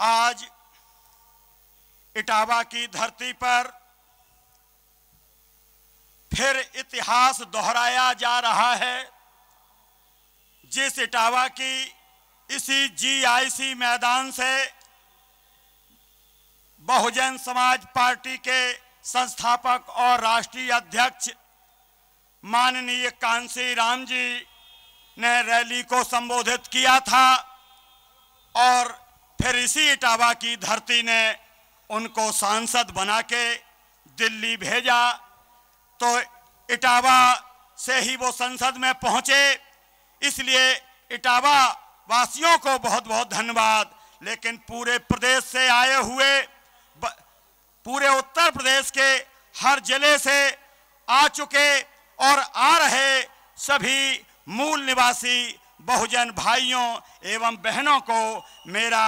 आज इटावा की धरती पर फिर इतिहास दोहराया जा रहा है। जिस इटावा की इसी जीआईसी मैदान से बहुजन समाज पार्टी के संस्थापक और राष्ट्रीय अध्यक्ष माननीय कांसी राम जी ने रैली को संबोधित किया था और फिर इसी इटावा की धरती ने उनको सांसद बना के दिल्ली भेजा, तो इटावा से ही वो संसद में पहुंचे। इसलिए इटावा वासियों को बहुत बहुत धन्यवाद। लेकिन पूरे प्रदेश से आए हुए, पूरे उत्तर प्रदेश के हर जिले से आ चुके और आ रहे सभी मूल निवासी बहुजन भाइयों एवं बहनों को मेरा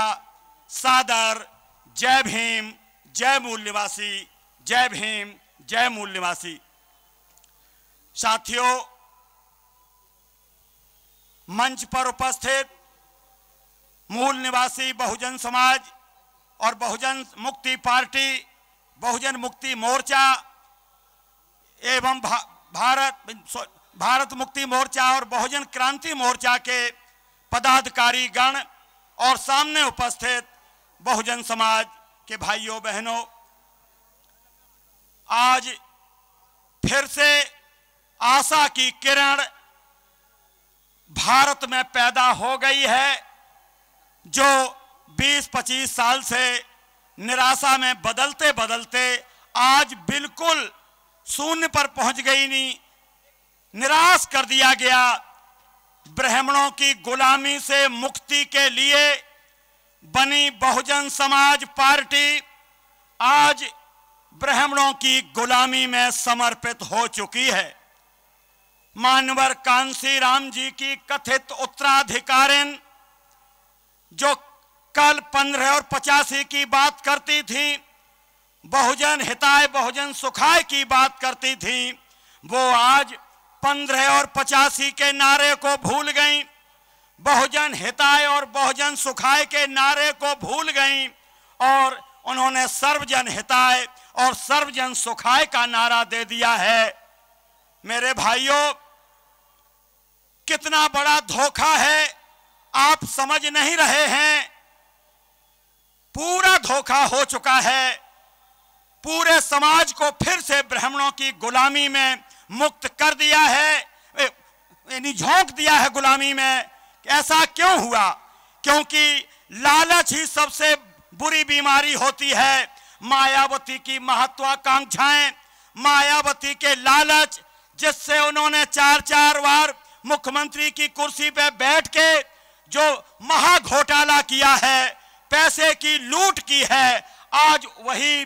सादर जय भीम, जय मूल निवासी, जय भीम, जय मूल निवासी। साथियों, मंच पर उपस्थित मूल निवासी बहुजन समाज और बहुजन मुक्ति पार्टी, बहुजन मुक्ति मोर्चा एवं भारत मुक्ति मोर्चा और बहुजन क्रांति मोर्चा के पदाधिकारी गण और सामने उपस्थित बहुजन समाज के भाइयों बहनों, आज फिर से आशा की किरण भारत में पैदा हो गई है, जो 20-25 साल से निराशा में बदलते बदलते आज बिल्कुल शून्य पर पहुंच गई। नहीं, निराश कर दिया गया। ब्राह्मणों की गुलामी से मुक्ति के लिए बनी बहुजन समाज पार्टी आज ब्राह्मणों की गुलामी में समर्पित हो चुकी है। मानवर कांसी राम जी की कथित उत्तराधिकारिन, जो कल 15 और 85 की बात करती थी, बहुजन हिताय बहुजन सुखाय की बात करती थी, वो आज 15 और 85 के नारे को भूल गईं, बहुजन हिताय और बहुजन सुखाय के नारे को भूल गईं और उन्होंने सर्वजन हिताय और सर्वजन सुखाय का नारा दे दिया है। मेरे भाइयों, कितना बड़ा धोखा है आप समझ नहीं रहे हैं। पूरा धोखा हो चुका है। पूरे समाज को फिर से ब्राह्मणों की गुलामी में मुक्त कर दिया है, यानी झोंक दिया है गुलामी में। ऐसा क्यों हुआ? क्योंकि लालच ही सबसे बुरी बीमारी होती है। मायावती की महत्वाकांक्षाएं, मायावती के लालच, जिससे उन्होंने 4-4 बार मुख्यमंत्री की कुर्सी पे बैठ के जो महाघोटाला किया है, पैसे की लूट की है, आज वही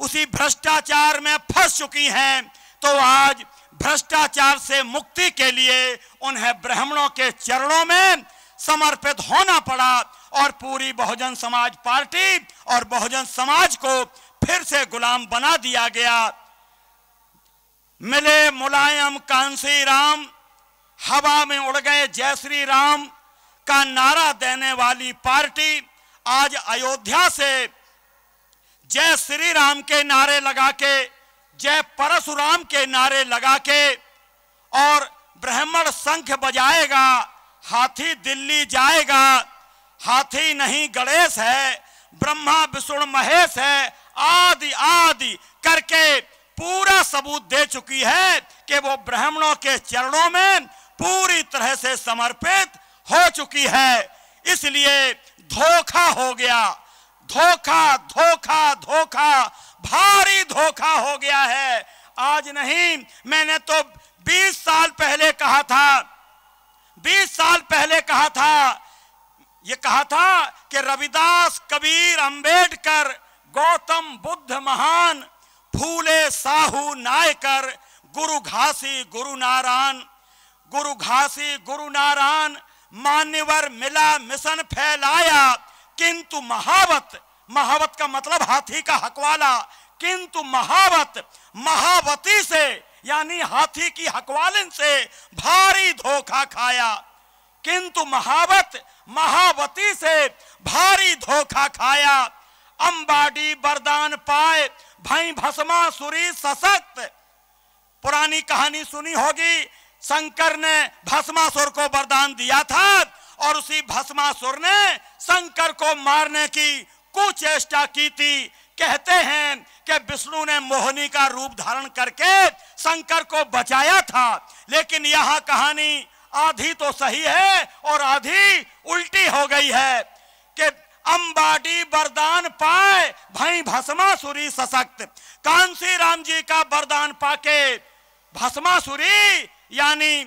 उसी भ्रष्टाचार में फंस चुकी हैं। तो आज भ्रष्टाचार से मुक्ति के लिए उन्हें ब्राह्मणों के चरणों में समर्पित होना पड़ा और पूरी बहुजन समाज पार्टी और बहुजन समाज को फिर से गुलाम बना दिया गया। मिले मुलायम कांसी राम, हवा में उड़ गए जय श्री राम का नारा देने वाली पार्टी आज अयोध्या से जय श्री राम के नारे लगा के, जय परशुराम के नारे लगा के और ब्राह्मण शंख बजाएगा, हाथी दिल्ली जाएगा, हाथी नहीं गणेश है, ब्रह्मा विष्णु महेश है, आदि आदि करके पूरा सबूत दे चुकी है कि वो ब्राह्मणों के चरणों में पूरी तरह से समर्पित हो चुकी है। इसलिए धोखा हो गया, धोखा धोखा धोखा, भारी धोखा हो गया है। आज नहीं, मैंने तो 20 साल पहले कहा था, 20 साल पहले कहा था, ये कहा था कि रविदास, कबीर, अंबेडकर, गौतम बुद्ध महान, फूले साहू नायकर, गुरु घासी गुरु नारायण, गुरु घासी गुरु नारायण, मान्यवर मिला मिशन फैलाया, किंतु महावत, महावत का मतलब हाथी का हकवाला, किंतु महावत, महावती से यानी हाथी की हकवालिन से भारी धोखा खाया। किंतु महावत, महावती मायावती से भारी धोखा खाया। अंबाडी वरदान पाए भई भस्मासुरी सशक्त। पुरानी कहानी सुनी होगी, शंकर ने भस्मासुर को वरदान दिया था और उसी भस्मासुर ने शंकर को मारने की कुचेष्टा की थी। कहते हैं कि विष्णु ने मोहिनी का रूप धारण करके शंकर को बचाया था, लेकिन यहां कहानी आधी तो सही है और आधी उल्टी हो गई है कि अंबाडी वरदान पाए भई भस्मासुरी सशक्त। कांसी राम जी का वरदान पाके भस्मासुरी यानी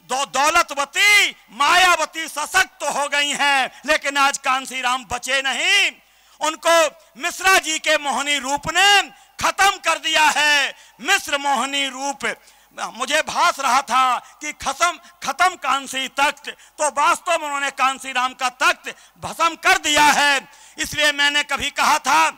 दौलतवती मायावती सशक्त हो गई हैं, लेकिन आज कांसी राम बचे नहीं। उनको मिश्रा जी के मोहिनी रूप ने खत्म कर दिया है। मिश्र मोहिनी रूप मुझे भास रहा था कि खत्म कांसी तख्त, तो वास्तव में उन्होंने कांसी राम का तख्त भस्म कर दिया है। इसलिए मैंने कभी कहा था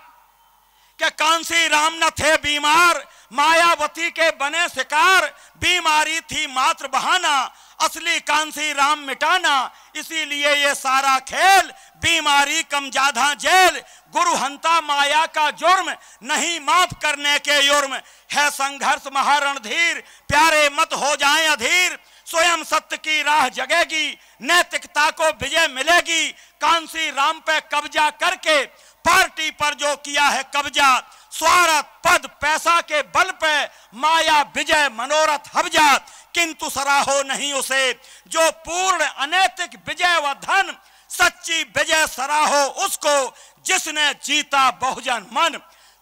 कि कांसी राम न थे बीमार, मायावती के बने शिकार, बीमारी थी मात्र बहाना, असली कांसी राम मिटाना। इसीलिए ये सारा खेल, बीमारी कम ज्यादा जेल, गुरु हंता माया का जुर्म, नहीं माफ करने के जुर्म है संघर्ष महारणधीर। प्यारे मत हो जाएं अधीर, स्वयं सत्य की राह जगेगी, नैतिकता को विजय मिलेगी। कांसी राम पे कब्जा करके पार्टी पर जो किया है कब्जा, स्वार्थ पद पैसा के बल पे माया विजय मनोरथ हवजा, किंतु सराहो नहीं उसे जो पूर्ण अनैतिक विजय व धन, सच्ची विजय सराहो उसको जिसने जीता बहुजन मन।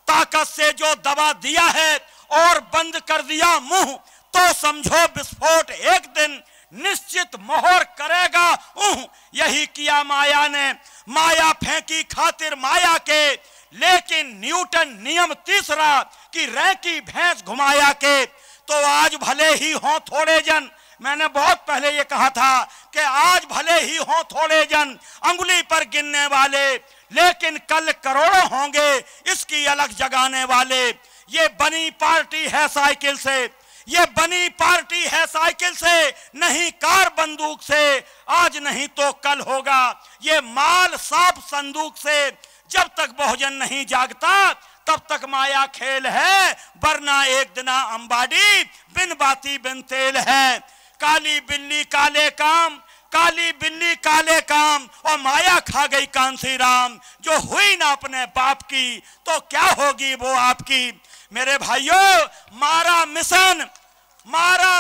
ताकत से जो दबा दिया है और बंद कर दिया मुंह, तो समझो विस्फोट एक दिन निश्चित मोहर करेगा ऊह। यही किया माया ने, माया फेंकी खातिर माया के, लेकिन न्यूटन नियम तीसरा कि रैकी भैंस घुमाया के। तो आज भले ही हों थोड़े जन, मैंने बहुत पहले ये कहा था कि आज भले ही हों थोड़े जन अंगुली पर गिनने वाले, लेकिन कल करोड़ों होंगे इसकी अलग जगाने वाले। ये बनी पार्टी है साइकिल से, ये बनी पार्टी है साइकिल से, नहीं कार बंदूक से, आज नहीं तो कल होगा ये माल सांप संदूक से। जब तक बहुजन नहीं जागता तब तक माया खेल है, वरना एक दिन अंबाडी बिन बाती बिन तेल है। काली बिल्ली काले काम, काली बिल्ली काले काम, और माया खा गई कांसी राम। जो हुई ना अपने बाप की तो क्या होगी वो आपकी। मेरे भाइयों, मारा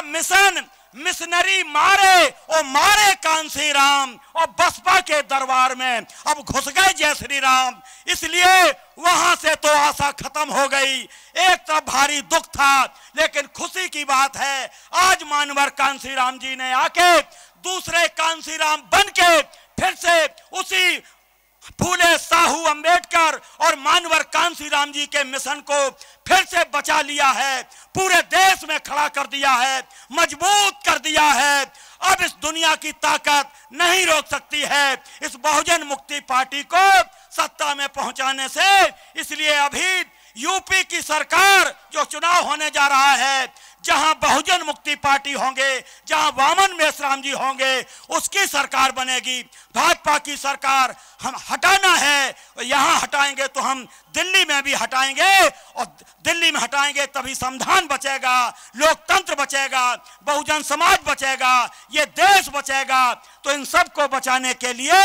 मिशन मिशनरी मारे और मारे कांसी राम, और बसपा के दरबार में अब घुस गए जय श्री राम। इसलिए वहां से तो आशा खत्म हो गई। एक तरफ भारी दुख था, लेकिन खुशी की बात है आज मानवर कांसी राम जी ने आके दूसरे कांसी राम बन के फिर से उसी फूले साहू अंबेडकर और मानवर कांसी राम जी के मिशन को फिर से बचा लिया है, पूरे देश में खड़ा कर दिया है, मजबूत कर दिया है। अब इस दुनिया की ताकत नहीं रोक सकती है इस बहुजन मुक्ति पार्टी को सत्ता में पहुंचाने से। इसलिए अभी यूपी की सरकार जो चुनाव होने जा रहा है, जहां बहुजन मुक्ति पार्टी होंगे, जहां वामन मेश्राम जी होंगे, उसकी सरकार बनेगी। भाजपा की सरकार हम हटाना है, यहां हटाएंगे तो हम दिल्ली में भी हटाएंगे, और दिल्ली में हटाएंगे तभी संविधान बचेगा, लोकतंत्र बचेगा, बहुजन समाज बचेगा, ये देश बचेगा। तो इन सब को बचाने के लिए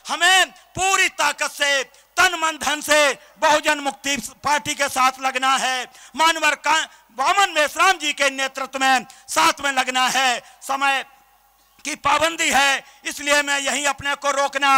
हमें पूरी ताकत से, तन मन धन से बहुजन मुक्ति पार्टी के साथ लगना है, मानवर वामन मेश्राम जी के नेतृत्व में साथ में लगना है। समय की पाबंदी है, इसलिए मैं यही अपने को रोकना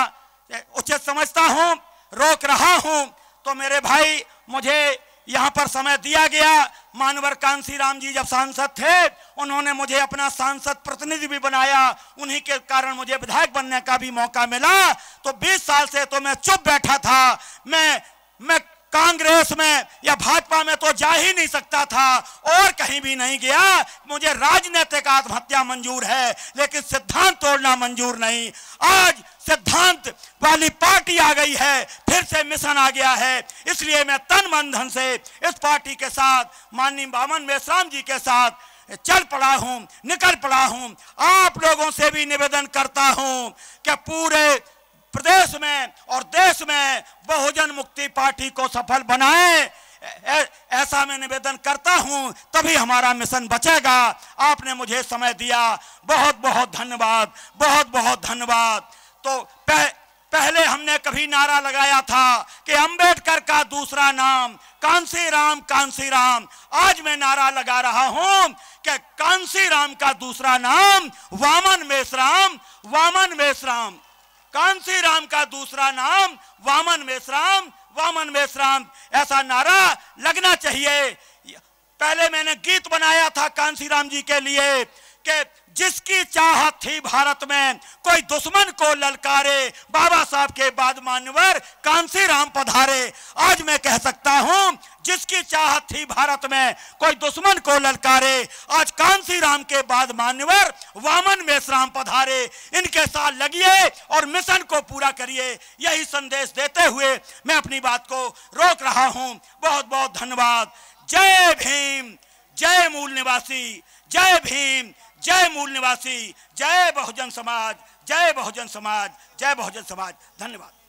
उचित समझता हूं, रोक रहा हूं। तो मेरे भाई, मुझे यहां पर समय दिया गया। मानवर कांसी राम जी जब सांसद थे, उन्होंने मुझे अपना सांसद प्रतिनिधि भी बनाया, उन्हीं के कारण मुझे विधायक बनने का भी मौका मिला। तो 20 साल से तो मैं चुप बैठा था। मैं कांग्रेस में या भाजपा में तो जा ही नहीं सकता था, और कहीं भी नहीं गया। मुझे राजनीतिक आत्महत्या मंजूर है, लेकिन सिद्धांत तोड़ना मंजूर नहीं। आज सिद्धांत वाली पार्टी आ गई है, फिर से मिशन आ गया है, इसलिए मैं तन मन धन से इस पार्टी के साथ, माननीय वामन मेश्राम जी के साथ चल पड़ा हूं, निकल पड़ा हूं। आप लोगों से भी निवेदन करता हूं कि पूरे प्रदेश में और देश में बहुजन मुक्ति पार्टी को सफल बनाएं, ऐसा मैं निवेदन करता हूं, तभी हमारा मिशन बचेगा। आपने मुझे समय दिया, बहुत बहुत धन्यवाद, बहुत बहुत धन्यवाद। तो पहले हमने कभी नारा लगाया था कि अंबेडकर का दूसरा नाम कांसीराम, कांसीराम। आज मैं नारा लगा रहा हूं कि कांसीराम का दूसरा नाम वामन मेश्राम, वामन मेश्राम। कांसीराम का दूसरा नाम वामन मेश्राम, वामन मेश्राम। ऐसा नारा लगना चाहिए। पहले मैंने गीत बनाया था कांसीराम जी के लिए कि जिसकी चाहत थी भारत में कोई दुश्मन को ललकारे, बाबा साहब के बाद मान्यवर कांसीराम पधारे। आज मैं कह सकता हूं, जिसकी चाहत थी भारत में कोई दुश्मन को ललकारे, आज कांसीराम के बाद मान्यवर वामन मेश्राम पधारे। इनके साथ लगिए और मिशन को पूरा करिए, यही संदेश देते हुए मैं अपनी बात को रोक रहा हूं। बहुत बहुत धन्यवाद। जय भीम, जय मूल निवासी, जय भीम, जय मूल निवासी, जय बहुजन समाज, जय बहुजन समाज, जय बहुजन समाज। धन्यवाद।